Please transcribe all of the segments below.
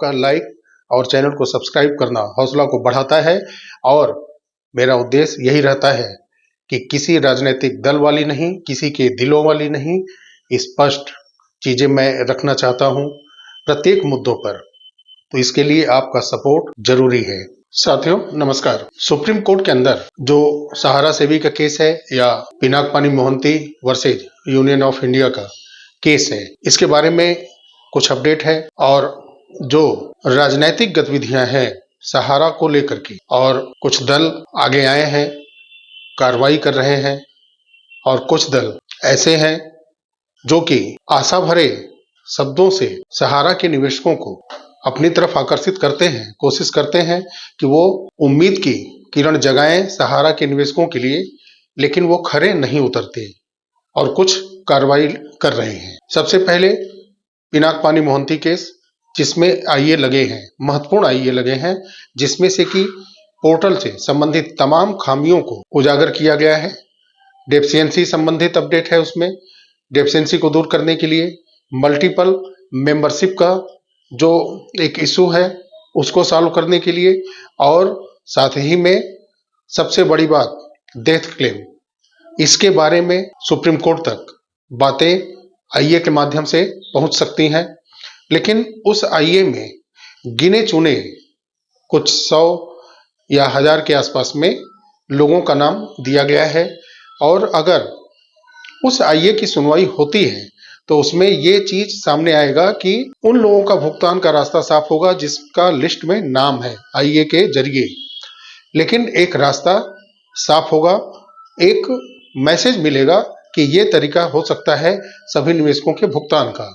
आपका लाइक और चैनल को सब्सक्राइब करना हौसला को बढ़ाता है। और मेरा उद्देश्य यही रहता है कि किसी राजनीतिक दल वाली नहीं, किसी के दिलों वाली नहीं, स्पष्ट चीजें मैं रखना चाहता हूं प्रत्येक मुद्दों पर। तो इसके लिए आपका सपोर्ट जरूरी है। साथियों नमस्कार। सुप्रीम कोर्ट के अंदर जो सहारा सेवी का केस है या Pinakpani Mohanty versus Union of India का केस है, इसके बारे में कुछ अपडेट है। और जो राजनीतिक गतिविधियां हैं सहारा को लेकर के, और कुछ दल आगे आए हैं, कार्रवाई कर रहे हैं, और कुछ दल ऐसे हैं जो कि आशा भरे शब्दों से सहारा के निवेशकों को अपनी तरफ आकर्षित करते हैं, कोशिश करते हैं कि वो उम्मीद की किरण जगाएं सहारा के निवेशकों के लिए, लेकिन वो खरे नहीं उतरते और कुछ कार्रवाई कर रहे हैं। सबसे पहले पिनाकपानी मोहंती केस, जिसमें आईए लगे हैं, महत्वपूर्ण आईए लगे हैं, जिसमें से कि पोर्टल से संबंधित तमाम खामियों को उजागर किया गया है। डेफिशिएंसी संबंधित अपडेट है, उसमें डेफिशिएंसी को दूर करने के लिए, मल्टीपल मेंबरशिप का जो एक इशू है उसको सॉल्व करने के लिए, और साथ ही में सबसे बड़ी बात डेथ क्लेम, इसके बारे में सुप्रीम कोर्ट तक बातें आईए के माध्यम से पहुंच सकती हैं। लेकिन उस आईए में गिने चुने कुछ 100 या 1000 के आसपास में लोगों का नाम दिया गया है, और अगर उस आईए की सुनवाई होती है तो उसमें ये चीज सामने आएगा कि उन लोगों का भुगतान का रास्ता साफ होगा जिसका लिस्ट में नाम है आईए के जरिए। लेकिन एक रास्ता साफ होगा, एक मैसेज मिलेगा कि ये तरीका हो सकता है सभी निवेशकों के भुगतान का।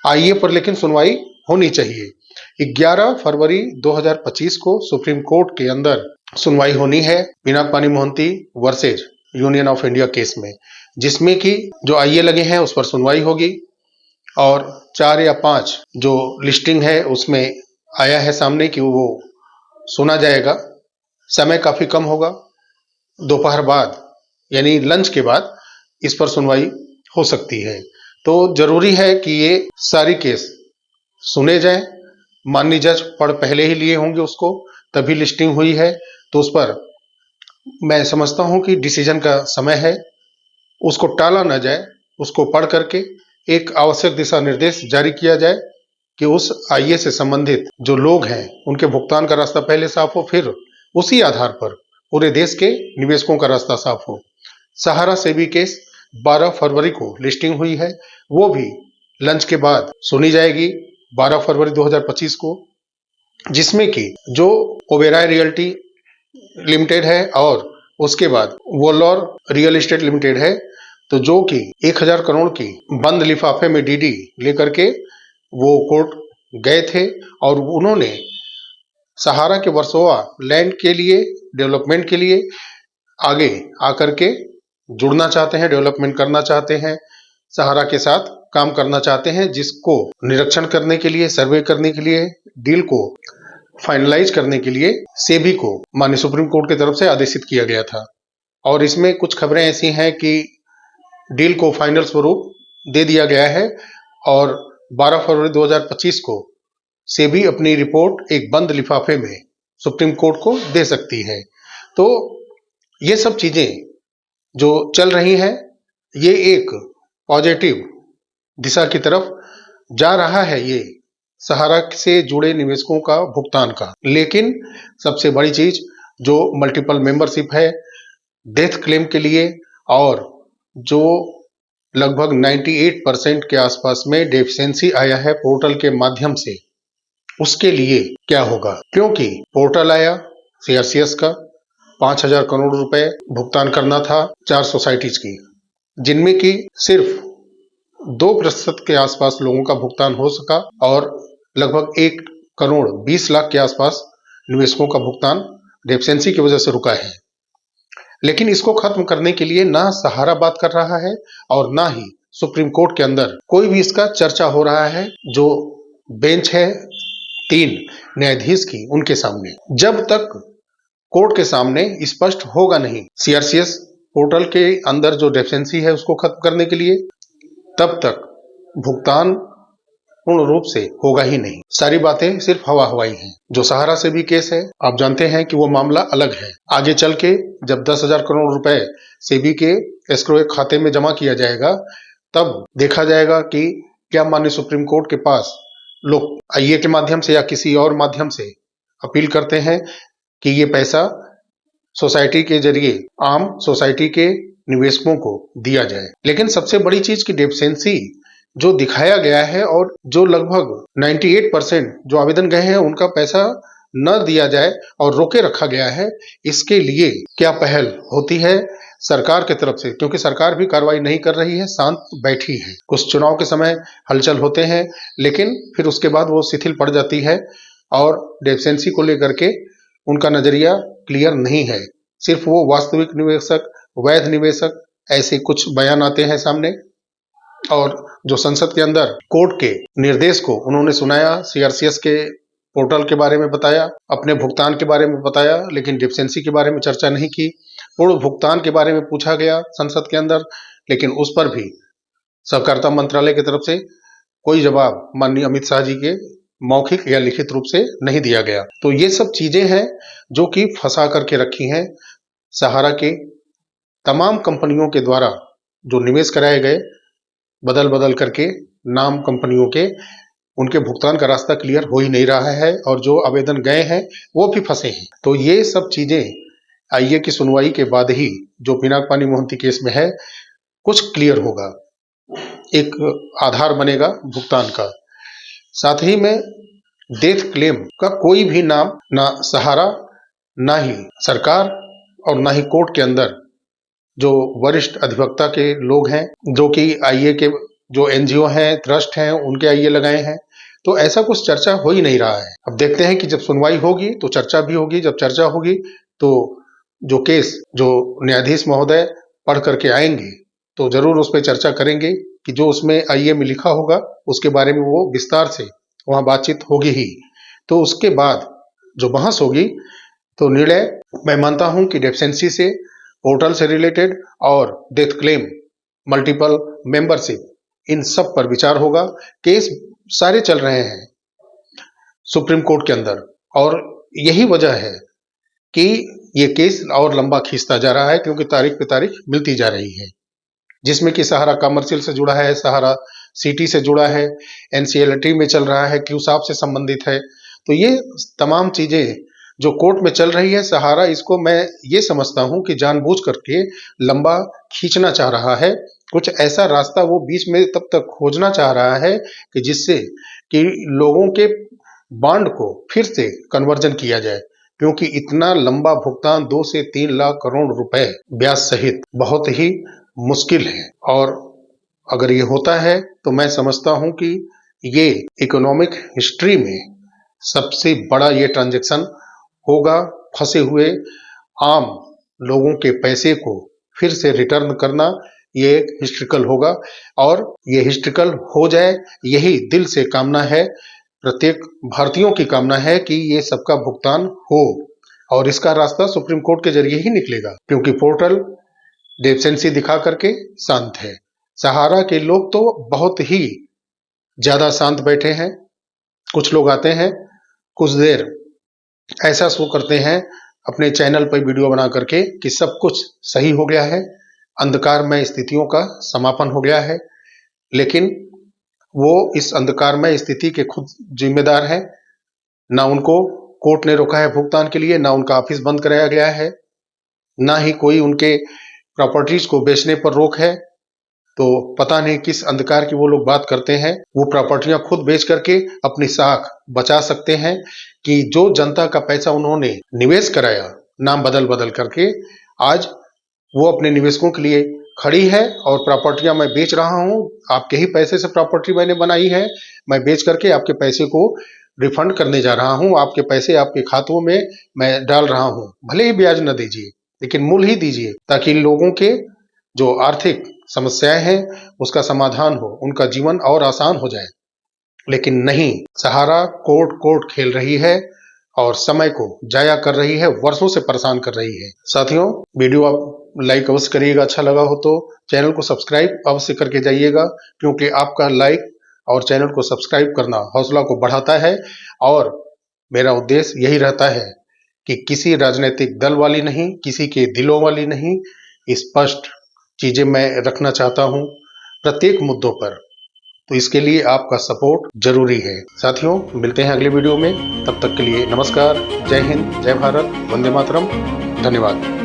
आईए पर लेकिन सुनवाई होनी चाहिए। 11 फरवरी 2025 को सुप्रीम कोर्ट के अंदर सुनवाई होनी है Pinakpani Mohanty versus Union of India case में, जिसमें कि जो आईए लगे हैं उस पर सुनवाई होगी, और 4 या 5 जो लिस्टिंग है उसमें आया है सामने कि वो सुना जाएगा। समय काफी कम होगा, दोपहर बाद यानी लंच के बाद इस पर सुनवाई हो सकती है। तो जरूरी है कि ये सारी केस सुने जाएं। माननीय जज पढ़ पहले ही लिए होंगे उसको, तभी लिस्टिंग हुई है, तो उस पर मैं समझता हूं कि डिसीजन का समय है, उसको टाला ना जाए, उसको पढ़ करके एक आवश्यक दिशा निर्देश जारी किया जाए कि उस आईए से संबंधित जो लोग हैं उनके भुगतान का रास्ता पहले साफ हो, फिर उसी आधार पर पूरे देश के निवेशकों का रास्ता साफ हो। सहारा सेबी केस 12 फरवरी को लिस्टिंग हुई है, वो भी लंच के बाद सुनी जाएगी 12 फरवरी 2025 को, जिसमें कि जो ओबेरॉय रियल्टी लिमिटेड है और उसके बाद वोलॉर रियल एस्टेट लिमिटेड है, तो जो कि 1000 करोड़ की बंद लिफाफे में डीडी लेकर के वो कोर्ट गए थे, और उन्होंने सहारा के वर्सोवा लैंड के लिए, डेवलपमेंट के लिए आगे आकर के जुड़ना चाहते हैं, डेवलपमेंट करना चाहते हैं, सहारा के साथ काम करना चाहते हैं, जिसको निरीक्षण करने के लिए, सर्वे करने के लिए, डील को फाइनलाइज करने के लिए सेबी को माननीय सुप्रीम कोर्ट की तरफ से आदेशित किया गया था। और इसमें कुछ खबरें ऐसी हैं कि डील को फाइनल स्वरूप दे दिया गया है, और 12 फरवरी 2025 को सेबी अपनी रिपोर्ट एक बंद लिफाफे में सुप्रीम कोर्ट को दे सकती है। तो ये सब चीजें जो चल रही हैं, ये एक पॉजिटिव दिशा की तरफ जा रहा है, ये सहारा से जुड़े निवेशकों का भुगतान का। लेकिन सबसे बड़ी चीज जो मल्टीपल मेंबरशिप है डेथ क्लेम के लिए, और जो लगभग 98% के आसपास में डेफिशिएंसी आया है पोर्टल के माध्यम से, उसके लिए क्या होगा? क्योंकि पोर्टल आया सीआरसीएस का 5000 करोड़ रुपए भुगतान करना था 4 सोसाइटीज की, जिनमें की सिर्फ 2% के आसपास लोगों का भुगतान हो सका, और लगभग 1 करोड़ 20 लाख के आसपास निवेशकों का भुगतान डेफिशिएंसी की वजह से रुका है। लेकिन इसको खत्म करने के लिए ना सहारा बात कर रहा है, और ना ही सुप्रीम कोर्ट के अंदर कोई भी इसका चर्चा हो रहा है। जो बेंच है 3 न्यायाधीश की, उनके सामने जब तक कोर्ट के सामने स्पष्ट होगा नहीं सीआरसीएस पोर्टल के अंदर जो डेफिशिएंसी है उसको खत्म करने के लिए, तब तक भुगतान पूर्ण रूप से होगा ही नहीं। सारी बातें सिर्फ हवा हवाई हैं। जो सहारा से भी केस है, आप जानते हैं कि वो मामला अलग है। आगे चल के जब 10,000 करोड़ रुपए सेबी के एस्क्रो खाते में जमा किया जाएगा, तब देखा जाएगा कि क्या माननीय सुप्रीम कोर्ट के पास लोग आईए के माध्यम से या किसी और माध्यम से अपील करते हैं कि ये पैसा सोसाइटी के जरिए आम सोसाइटी के निवेशकों को दिया जाए। लेकिन सबसे बड़ी चीज की डेफिशिएंसी जो दिखाया गया है और जो लगभग 98% जो आवेदन गए हैं उनका पैसा न दिया जाए और रोके रखा गया है, इसके लिए क्या पहल होती है सरकार की तरफ से? क्योंकि सरकार भी कार्रवाई नहीं कर रही है, शांत बैठी है। कुछ चुनाव के समय हलचल होते हैं, लेकिन फिर उसके बाद वो शिथिल पड़ जाती है और डेफिशिएंसी को लेकर के उनका नजरिया क्लियर नहीं है। सिर्फ वो वास्तविक निवेशक, वैध निवेशक, ऐसे कुछ बयान आते हैं सामने। और जो संसद के अंदर कोर्ट के निर्देश को उन्होंने सुनाया, सीआरसीएस के पोर्टल के बारे में बताया, अपने भुगतान के बारे में बताया, लेकिन डेफिशिएंसी के बारे में चर्चा नहीं की। पूर्ण भुगतान के बारे में पूछा गया संसद के अंदर, लेकिन उस पर भी सहकारिता मंत्रालय की तरफ से कोई जवाब माननीय अमित शाह जी के मौखिक या लिखित रूप से नहीं दिया गया। तो ये सब चीजें हैं जो कि फंसा करके रखी हैं सहारा के तमाम कंपनियों के द्वारा। जो निवेश कराए गए बदल बदल करके नाम कंपनियों के, उनके भुगतान का रास्ता क्लियर हो ही नहीं रहा है और जो आवेदन गए हैं वो भी फंसे हैं। तो ये सब चीजें आईए की सुनवाई के बाद ही, जो पिनाक पानी मोहंती केस में है, कुछ क्लियर होगा, एक आधार बनेगा भुगतान का। साथ ही में डेथ क्लेम का कोई भी नाम ना सहारा, ना ही सरकार और ना ही कोर्ट के अंदर जो वरिष्ठ अधिवक्ता के लोग हैं, जो कि आईए के जो एनजीओ हैं, ट्रस्ट हैं, उनके आईए लगाए हैं, तो ऐसा कुछ चर्चा हो ही नहीं रहा है। अब देखते हैं कि जब सुनवाई होगी तो चर्चा भी होगी। जब चर्चा होगी तो जो केस जो न्यायाधीश महोदय पढ़ करके आएंगे तो जरूर उस पर चर्चा करेंगे कि जो उसमें आईए में लिखा होगा उसके बारे में वो विस्तार से वहां बातचीत होगी ही। तो उसके बाद जो बहस होगी तो निर्णय मैं मानता हूं कि डेफिशिएंसी से, पोर्टल से रिलेटेड और डेथ क्लेम, मल्टीपल मेंबरशिप, इन सब पर विचार होगा। केस सारे चल रहे हैं सुप्रीम कोर्ट के अंदर और यही वजह है कि ये केस और लंबा खींचता जा रहा है, क्योंकि तारीख पे तारीख मिलती जा रही है, जिसमें कि सहारा कमर्शियल से जुड़ा है, सहारा सिटी से जुड़ा है, एनसीएलटी में चल रहा है, क्यूसाप से संबंधित है। तो ये तमाम चीजें जो कोर्ट में चल रही है, सहारा इसको मैं ये समझता हूं कि जानबूझ करके लंबा खींचना चाह रहा है। कुछ ऐसा रास्ता वो बीच में तब तक खोजना चाह रहा है कि जिससे कि लोगों के बॉन्ड को फिर से कन्वर्जन किया जाए, क्योंकि इतना लंबा भुगतान 2 से 3 लाख करोड़ रुपए ब्याज सहित बहुत ही मुश्किल है। और अगर ये होता है तो मैं समझता हूं कि ये इकोनॉमिक हिस्ट्री में सबसे बड़ा ये ट्रांजैक्शन होगा। फंसे हुए आम लोगों के पैसे को फिर से रिटर्न करना ये एक हिस्ट्रिकल होगा, और ये हिस्ट्रिकल हो जाए, यही दिल से कामना है, प्रत्येक भारतीयों की कामना है कि ये सबका भुगतान हो। और इसका रास्ता सुप्रीम कोर्ट के जरिए ही निकलेगा, क्योंकि पोर्टल डेफिशिएंसी दिखा करके शांत है। सहारा के लोग तो बहुत ही ज्यादा शांत बैठे हैं। कुछ लोग आते हैं, कुछ देर ऐसा शो करते हैं अपने चैनल पर वीडियो बना करके कि सब कुछ सही हो गया है, अंधकारमय स्थितियों का समापन हो गया है, लेकिन वो इस अंधकारमय स्थिति के खुद जिम्मेदार हैं। ना उनको कोर्ट ने रोका है भुगतान के लिए, ना उनका ऑफिस बंद कराया गया है, ना ही कोई उनके प्रॉपर्टीज को बेचने पर रोक है। तो पता नहीं किस अंधकार की वो लोग बात करते हैं। वो प्रॉपर्टियां खुद बेच करके अपनी साख बचा सकते हैं कि जो जनता का पैसा उन्होंने निवेश कराया नाम बदल बदल करके, आज वो अपने निवेशकों के लिए खड़ी है और प्रॉपर्टियां मैं बेच रहा हूं, आपके ही पैसे से प्रॉपर्टी मैंने बनाई है, मैं बेच करके आपके पैसे को रिफंड करने जा रहा हूं, आपके पैसे आपके खातों में मैं डाल रहा हूं। भले ही ब्याज न दीजिए, लेकिन मूल ही दीजिए, ताकि इन लोगों के जो आर्थिक समस्याएं हैं उसका समाधान हो, उनका जीवन और आसान हो जाए। लेकिन नहीं, सहारा कोर्ट कोर्ट खेल रही है और समय को जाया कर रही है, वर्षों से परेशान कर रही है। साथियों, वीडियो आप लाइक अवश्य करिएगा, अच्छा लगा हो तो चैनल को सब्सक्राइब अवश्य करके जाइएगा, क्योंकि आपका लाइक और चैनल को सब्सक्राइब करना हौसला को बढ़ाता है। और मेरा उद्देश्य यही रहता है कि किसी राजनीतिक दल वाली नहीं, किसी के दिलों वाली नहीं, स्पष्ट चीजें मैं रखना चाहता हूं प्रत्येक मुद्दों पर। तो इसके लिए आपका सपोर्ट जरूरी है। साथियों, मिलते हैं अगले वीडियो में। तब तक के लिए नमस्कार, जय हिंद, जय भारत, वंदे मातरम, धन्यवाद।